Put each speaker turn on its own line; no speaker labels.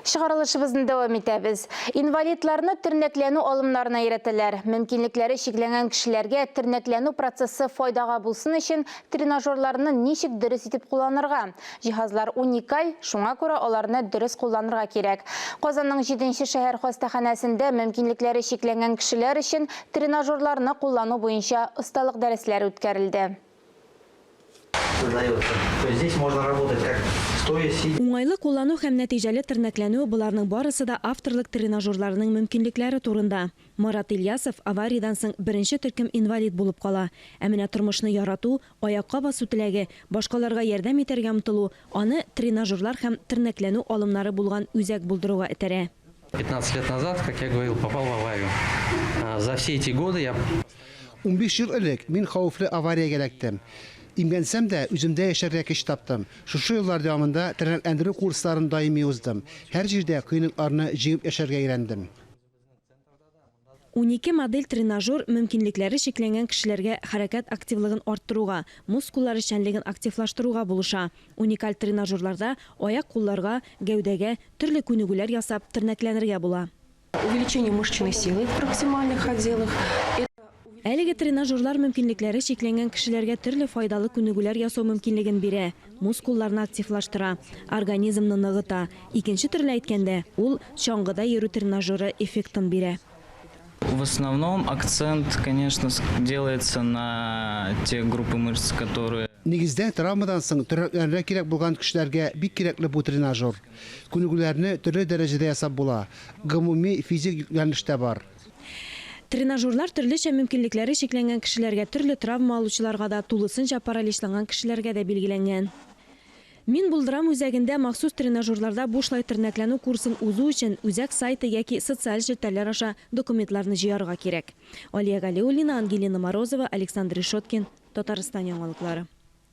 Чыгарылышыбызны дәвам итәбез. Инвалидларны тернәкләнү алымнарына өйрәтәләр. Мөмкинлекләре шикләнгән кешеләргә тернәкләнү процессы файдага булсын өчен тренажерларны ничек дөрес итеп кулланырга? Җиһазлар уникаль, шуңа күрә аларны дөрес кулланырга кирәк. Казанның 7-нче шәһәр хастаханәсендә мөмкинлекләре шикләнгән кешеләр өчен тренажерларны куллану буенча осталык дәресләре үткәрелде.
Здесь можно работать как стоя, сидя.
Уңайлы куллану һәм нәтиҗәле тернәкләнү буларның барысы да авторлык тренажерларының мөмкинлекләре турында. Марат Ильясов авариядан соң беренче төркем инвалид булып кала. Ә менә тормышны ярату, аякка басу теләге, башкаларга ярдәм итәргә омтылу аны тренажерлар һәм тернәкләнү алымнары булган үзәк булдыруга этәрә.
15 лет назад, как я говорил, попал в аварию. За все эти годы я...
15 ел элек мин хәвефле авариягә эләктем. Имгәнсәм дә үземдә яшәргә көч таптым. Шушы еллар дәвамында тернәкләндерү курсларын даими уздым. Һәр җирдә кыенлыкларны җиңеп яшәргә өйрәндем.
12 модель тренажер мөмкинлекләре шикләнгән кешеләргә хәрәкәт активлыгын арттыруга, мускуллар эшчәнлеген активлаштыруга булыша. Уникаль тренажерларда аяк-кулларга, гәүдәгә төрле күнегүләр ясап тернәкләнергә була.
Увеличение мышечной силы в проксимальных отделах.
Әлеге тренажерлар мөмкинлекләре шикләнгән кешеләргә төрле файдалы күнегүләр ясау мөмкинлеген бирә, мускулларны активлаштыра, организмны ныгыта. Икенче төрле әйткәндә, ул чаңгыда йөрү тренажеры эффектын бирә.
В основном акцент, конечно, делается на те группы мышц, которые...
Нигездә травмадан соң тернәкләнергә кирәк булган кешеләргә бик кирәкле бу тренажер. Күнегүләрне төрле дәрәҗәдә ясап була. Гомуми физик юнәлештә бар.
Тренажерлар төрлечә мөмкинлекләре шикләнгән кешеләргә, төрле травма алучыларга да, тулысынча параличланган кешеләргә дә билгеләнгән. Мин булдырам үзәгендә махсус тренажерларда бушлай тернәкләнү курсын узу өчен үзәк сайты яки социаль җитәләр аша документларны җыярга кирәк. Алия Галиуллина, Ангелина Морозова, Александр Решоткин, Татарстан яңалыклары.